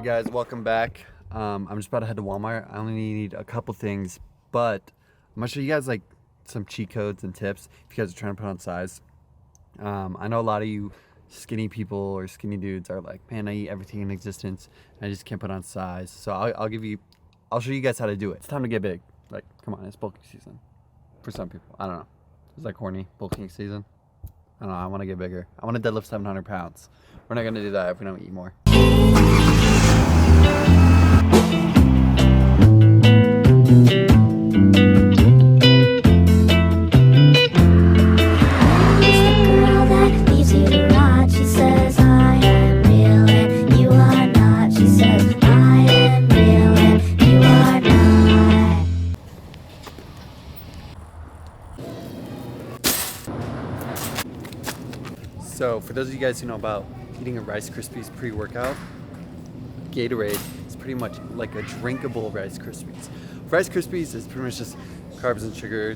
Guys, welcome back. I'm just about to head to Walmart. I only need a couple things, but I'm gonna show you guys like some cheat codes and tips if you guys are trying to put on size. I know a lot of you skinny people or skinny dudes are like, man, I eat everything in existence and I just can't put on size. So I'll show you guys how to do it. It's time to get big. Like, come on, it's bulking season for some people. I don't know. Is that corny? Bulking season? I don't know. I want to get bigger. I want to deadlift 700 pounds. We're not gonna do that if we don't eat more. So for those of you guys who know about eating a Rice Krispies pre-workout, Gatorade is pretty much like a drinkable Rice Krispies. Rice Krispies is pretty much just carbs and sugar.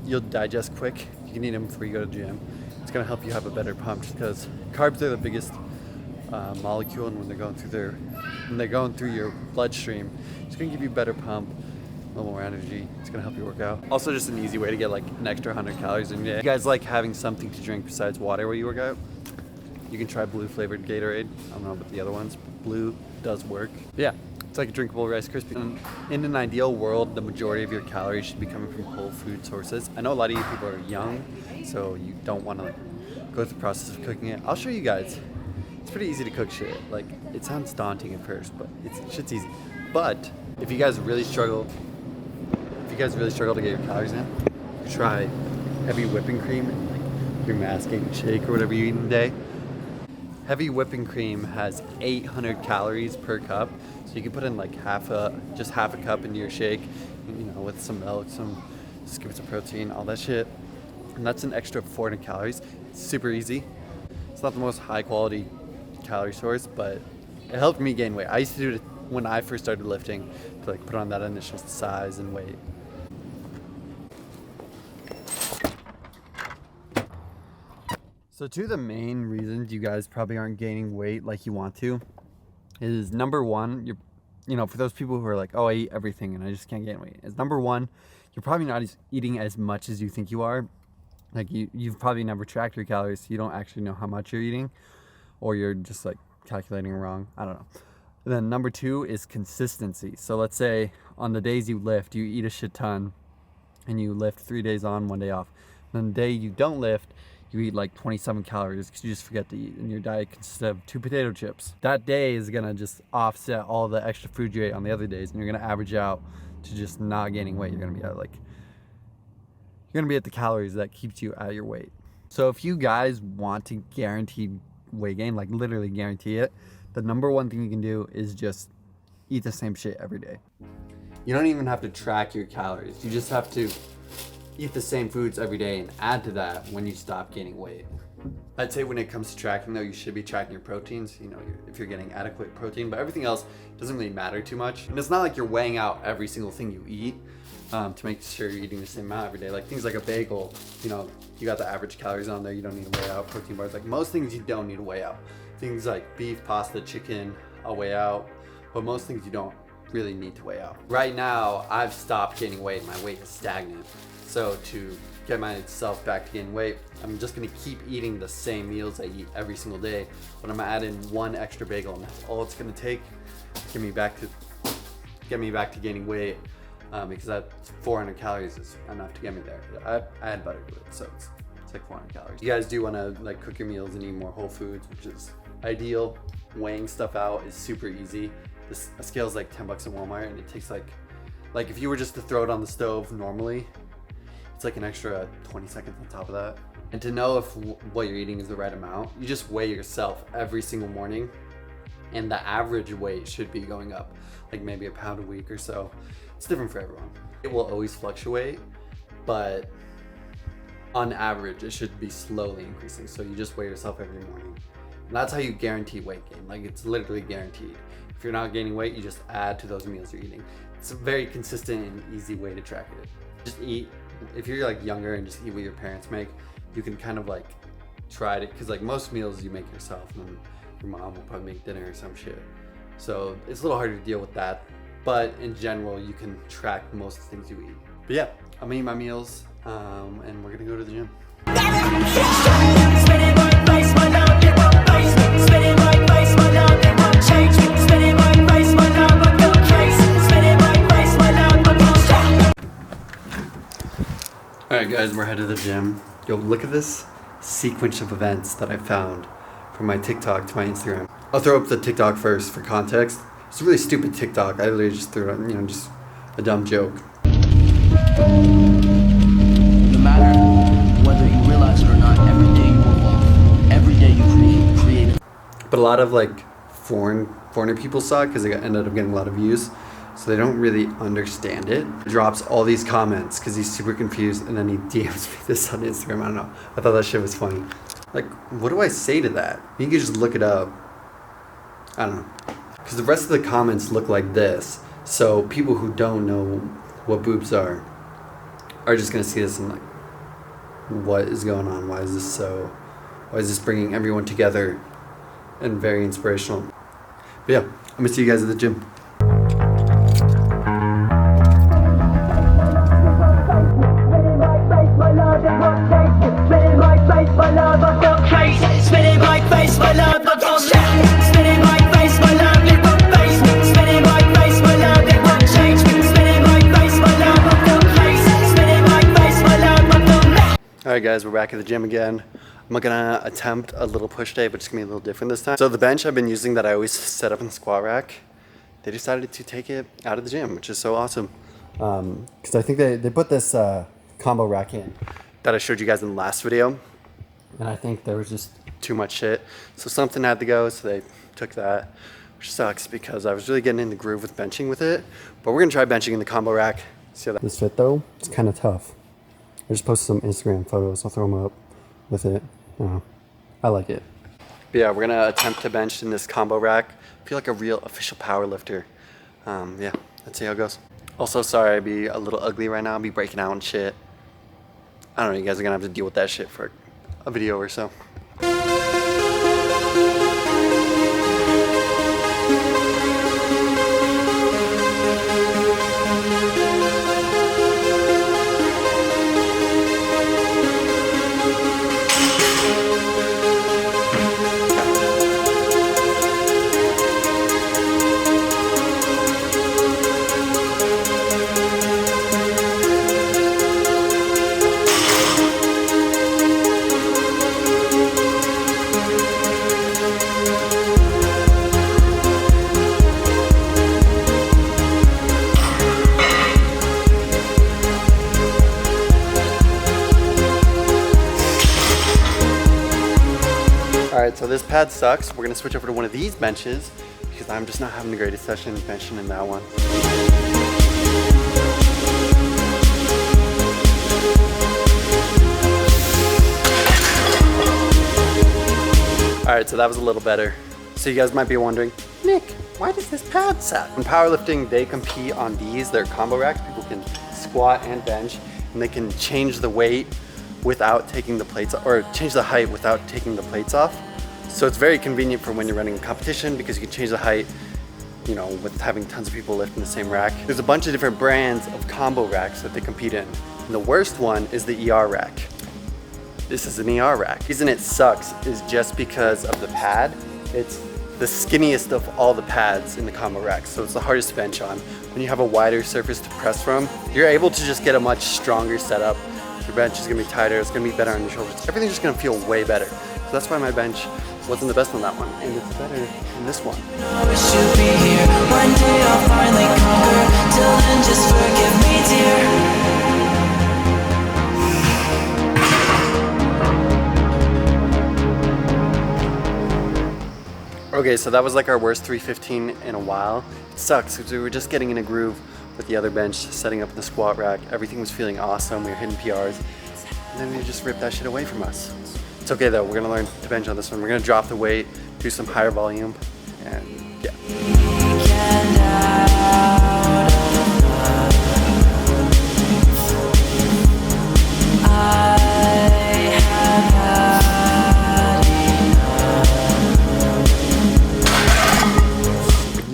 You'll digest quick. You can eat them before you go to the gym. It's gonna help you have a better pump just because carbs are the biggest molecule, and when they're going through your bloodstream, it's gonna give you a better pump, a little more energy. It's gonna help you work out. Also, just an easy way to get like an extra 100 calories in your day. You guys like having something to drink besides water while you work out? You can try blue flavored Gatorade. I don't know about the other ones, but blue does work. Yeah, it's like a drinkable Rice Krispie. In an ideal world, the majority of your calories should be coming from whole food sources. I know a lot of you people are young, so you don't want to like go through the process of cooking it. I'll show you guys. It's pretty easy to cook shit. Like, it sounds daunting at first, but shit's easy. But if you guys really struggle to get your calories in, try heavy whipping cream and like your masking shake or whatever you eat in a day. Heavy whipping cream has 800 calories per cup, so you can put in like just half a cup into your shake, you know, with some milk, some scoops of protein, all that shit, and that's an extra 400 calories. It's super easy. It's not the most high quality calorie source, but it helped me gain weight. I used to do it when I first started lifting to like put on that initial size and weight. So two of the main reasons you guys probably aren't gaining weight like you want to is number one, you know, for those people who are like, oh, I eat everything and I just can't gain weight. Is number one, you're probably not eating as much as you think you are. Like you've probably never tracked your calories, so you don't actually know how much you're eating, or you're just like calculating wrong. I don't know. And then number two is consistency. So let's say on the days you lift, you eat a shit ton and you lift 3 days on, 1 day off. And then the day you don't lift, you eat like 27 calories because you just forget to eat, and your diet consists of 2 potato chips. That day is gonna just offset all the extra food you ate on the other days, and you're gonna average out to just not gaining weight. You're gonna be at the calories that keeps you at your weight. So if you guys want to guarantee weight gain, like literally guarantee it, the number one thing you can do is just eat the same shit every day. You don't even have to track your calories. You just have to eat the same foods every day and add to that when you stop gaining weight. I'd say when it comes to tracking though, you should be tracking your proteins, you know, if you're getting adequate protein, but everything else doesn't really matter too much. And it's not like you're weighing out every single thing you eat to make sure you're eating the same amount every day. Like things like a bagel, you know, you got the average calories on there, you don't need to weigh out. Protein bars, like most things you don't need to weigh out. Things like beef, pasta, chicken, I'll weigh out, but most things you don't really need to weigh out. Right now, I've stopped gaining weight, my weight is stagnant. So to get myself back to gaining weight, I'm just gonna keep eating the same meals I eat every single day, but I'm gonna add in one extra bagel, and that's all it's gonna take to get me back to gaining weight, because that 400 calories is enough to get me there. I add butter to it, so it's like 400 calories. You guys do wanna like cook your meals and eat more whole foods, which is ideal. Weighing stuff out is super easy. A scale is like 10 bucks at Walmart, and it takes like if you were just to throw it on the stove normally, it's like an extra 20 seconds on top of that. And to know if what you're eating is the right amount, you just weigh yourself every single morning, and the average weight should be going up, like maybe a pound a week or so. It's different for everyone. It will always fluctuate, but on average, it should be slowly increasing. So you just weigh yourself every morning. And that's how you guarantee weight gain. Like, it's literally guaranteed. If you're not gaining weight, you just add to those meals you're eating. It's a very consistent and easy way to track it. Just eat. If you're like younger and just eat what your parents make, you can kind of like try to, because like most meals you make yourself, and your mom will probably make dinner or some shit. So it's a little harder to deal with that. But in general, you can track most of the things you eat. But yeah, I'm eating my meals and we're gonna go to the gym. Alright guys, we're headed to the gym. Yo, look at this sequence of events that I found from my TikTok to my Instagram. I'll throw up the TikTok first for context. It's a really stupid TikTok. I literally just threw it, just a dumb joke. No matter whether you realize it or not, every day you evolve. Every day you create. But a lot of like foreigner people saw it because they ended up getting a lot of views. So they don't really understand it. He drops all these comments because he's super confused, and then he DMs me this on Instagram. I don't know. I thought that shit was funny. Like, what do I say to that? You can just look it up. I don't know. Because the rest of the comments look like this. So people who don't know what boobs are just going to see this and like, what is going on? Why is this bringing everyone together and very inspirational? But yeah, I'm going to see you guys at the gym. Alright guys, we're back at the gym again. I'm gonna attempt a little push day, but it's gonna be a little different this time. So the bench I've been using that I always set up in the squat rack, they decided to take it out of the gym, which is so awesome. Because I think they put this combo rack in that I showed you guys in the last video, and I think there was just too much shit. So something had to go, so they took that, which sucks because I was really getting in the groove with benching with it. But we're gonna try benching in the combo rack. See how that. This fit though, it's kind of tough. I just posted some Instagram photos. I'll throw them up with it. I like it. But yeah, we're gonna attempt to bench in this combo rack. I feel like a real official power lifter. Yeah, let's see how it goes. Also, sorry I'd be a little ugly right now. I'll be breaking out and shit. I don't know, you guys are gonna have to deal with that shit for a video or so. Alright, so this pad sucks. We're gonna switch over to one of these benches because I'm just not having the greatest session benching in that one. Alright, so that was a little better. So you guys might be wondering, Nick, why does this pad suck? In powerlifting, they compete on these. They're combo racks. People can squat and bench, and they can change the weight without taking the plates, or change the height without taking the plates off. So it's very convenient for when you're running a competition because you can change the height, with having tons of people lift in the same rack. There's a bunch of different brands of combo racks that they compete in. And the worst one is the ER rack. This is an ER rack. The reason it sucks is just because of the pad. It's the skinniest of all the pads in the combo rack, so it's the hardest to bench on. When you have a wider surface to press from, you're able to just get a much stronger setup. Your bench is gonna be tighter, it's gonna be better on your shoulders. Everything's just gonna feel way better. So that's why my bench wasn't the best on that one, and it's better than this one. One day I'll finally conquer. Till then, just forgive me, dear. Okay, so that was like our worst 315 in a while. It sucks because we were just getting in a groove with the other bench, setting up the squat rack. Everything was feeling awesome. We were hitting PRs, and then they just ripped that shit away from us. It's okay though, we're gonna learn to bench on this one. We're gonna drop the weight, do some higher volume, and yeah.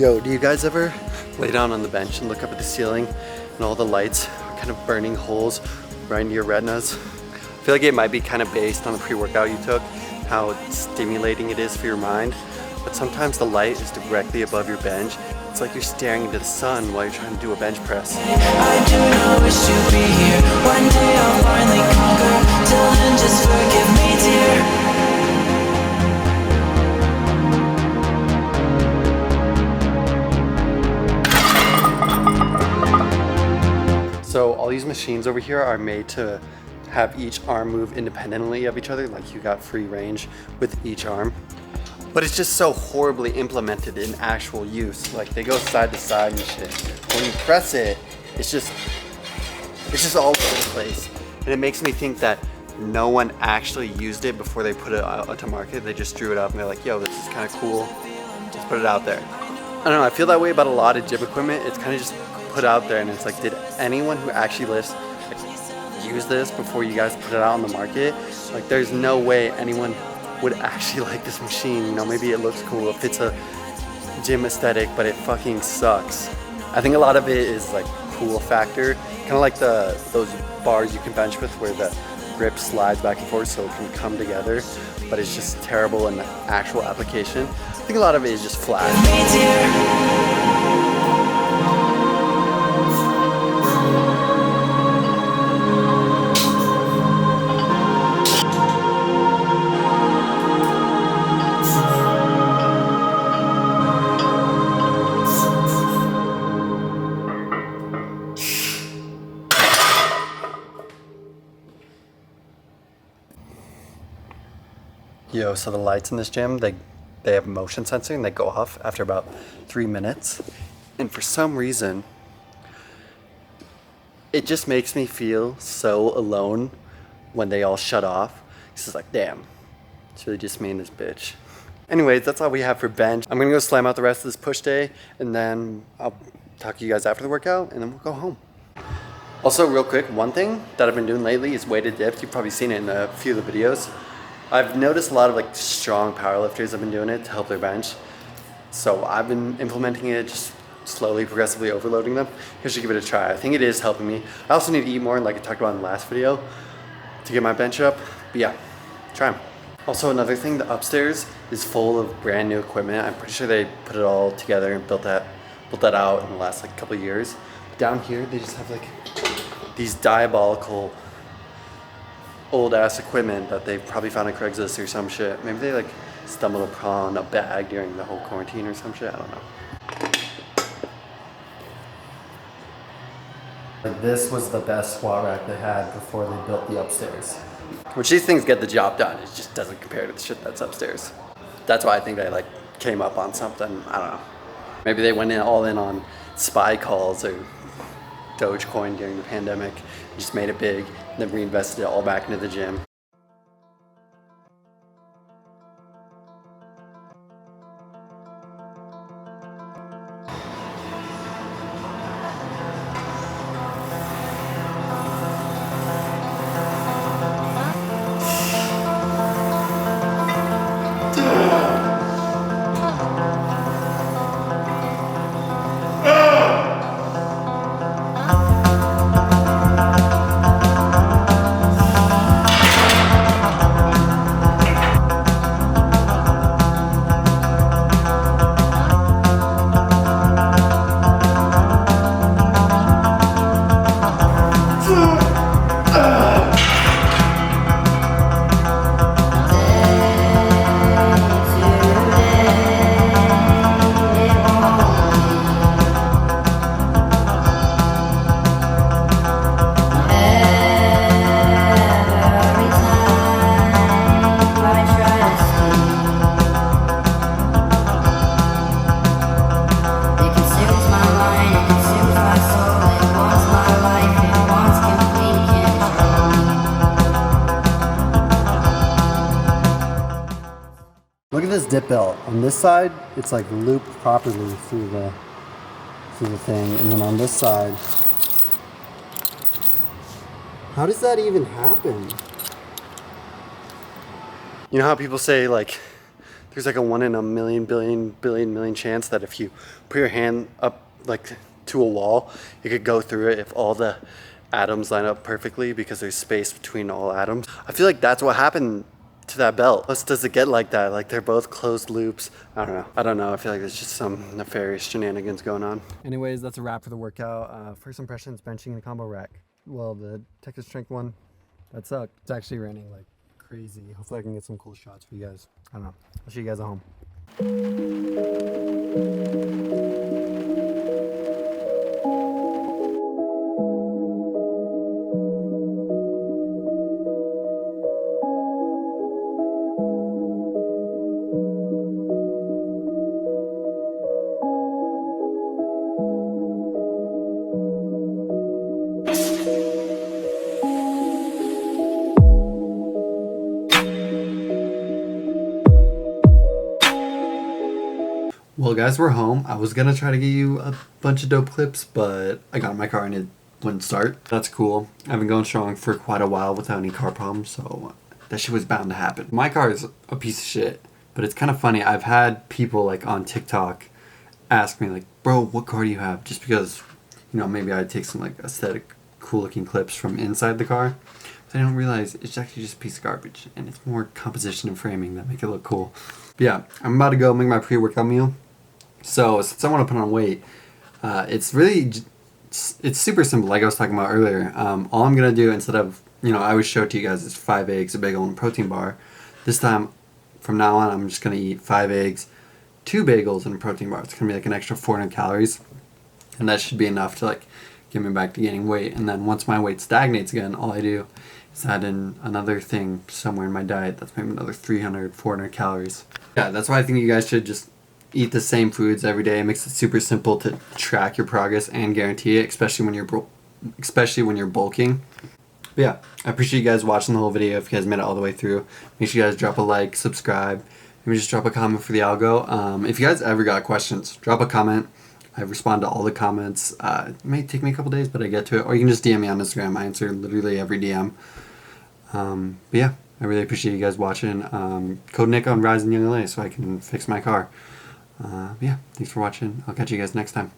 Yo, do you guys ever lay down on the bench and look up at the ceiling and all the lights are kind of burning holes right into your retinas? I feel like it might be kind of based on the pre-workout you took, how stimulating it is for your mind. But sometimes the light is directly above your bench. It's like you're staring into the sun while you're trying to do a bench press. I do not wish to be here. One day I'll finally conquer. Till then, just forgive me, dear. So all these machines over here are made to have each arm move independently of each other, like you got free range with each arm. But it's just so horribly implemented in actual use. Like they go side to side and shit. When you press it, it's just all over the place. And it makes me think that no one actually used it before they put it out to market. They just drew it up and they're like, yo, this is kind of cool. Let's put it out there. I don't know, I feel that way about a lot of gym equipment. It's kind of just put out there and it's like, did anyone who actually lifts use this before you guys put it out on the market? Like there's no way anyone would actually like this machine. You know, maybe it looks cool, it fits a gym aesthetic, but it fucking sucks. I think a lot of it is like cool factor, kind of like those bars you can bench with where the grip slides back and forth so it can come together, but it's just terrible in the actual application. I think a lot of it is just flat. Yo, so the lights in this gym, they have motion sensing. They go off after about 3 minutes. And for some reason, it just makes me feel so alone when they all shut off. It's just like, damn, it's really just me and this bitch. Anyways, that's all we have for bench. I'm gonna go slam out the rest of this push day, and then I'll talk to you guys after the workout, and then we'll go home. Also, real quick, one thing that I've been doing lately is weighted dips. You've probably seen it in a few of the videos. I've noticed a lot of like strong powerlifters have been doing it to help their bench. So I've been implementing it, just slowly, progressively overloading them. You should give it a try. I think it is helping me. I also need to eat more, like I talked about in the last video, to get my bench up. But yeah, try them. Also, another thing, the upstairs is full of brand new equipment. I'm pretty sure they put it all together and built that out in the last like couple of years. But down here, they just have like these diabolical old ass equipment that they probably found on Craigslist or some shit. Maybe they like stumbled upon a bag during the whole quarantine or some shit. I don't know. This was the best squat rack they had before they built the upstairs. Which these things get the job done. It just doesn't compare to the shit that's upstairs. That's why I think they like came up on something. I don't know. Maybe they went all in on spy calls or Dogecoin during the pandemic, just made it big, and then reinvested it all back into the gym. Look at this dip belt. On this side, it's like looped properly through the thing, and then on this side, how does that even happen? You know how people say like there's like a 1 in a million, billion chance that if you put your hand up like to a wall, it could go through it if all the atoms line up perfectly because there's space between all atoms. I feel like that's what happened to that belt. Plus, does it get like that? Like they're both closed loops. I don't know. I feel like there's just some nefarious shenanigans going on. Anyways, that's a wrap for the workout. First impressions, benching in a combo rack. Well, the Texas strength one, that sucked. It's actually raining like crazy. Hopefully I can get some cool shots for you guys. I don't know. I'll see you guys at home. Well guys, we're home. I was gonna try to get you a bunch of dope clips, but I got in my car and it wouldn't start. That's cool. I've been going strong for quite a while without any car problems, so that shit was bound to happen. My car is a piece of shit, but it's kind of funny. I've had people like on TikTok ask me like, bro, what car do you have? Just because, you know, maybe I'd take some like aesthetic, cool looking clips from inside the car. But I don't realize it's actually just a piece of garbage, and it's more composition and framing that make it look cool. But yeah, I'm about to go make my pre-workout meal. So since I want to put on weight, it's super simple. Like I was talking about earlier, all I'm gonna do instead of, you know, I always show it to you guys is 5 eggs, a bagel, and a protein bar. This time, from now on, I'm just gonna eat 5 eggs, 2 bagels, and a protein bar. It's gonna be like an extra 400 calories, and that should be enough to like get me back to gaining weight. And then once my weight stagnates again, all I do is add in another thing somewhere in my diet that's maybe another 300, 400 calories. Yeah, that's why I think you guys should just eat the same foods every day. It makes it super simple to track your progress and guarantee it, especially when you're bulking. But yeah, I appreciate you guys watching the whole video. If you guys made it all the way through, make sure you guys drop a like, subscribe, maybe just drop a comment for the algo. If you guys ever got questions, drop a comment. I respond to all the comments. It may take me a couple days, but I get to it. Or you can just DM me on Instagram. I answer literally every DM. But yeah, I really appreciate you guys watching. Code Nick on Rise in Young LA so I can fix my car. Yeah, thanks for watching. I'll catch you guys next time.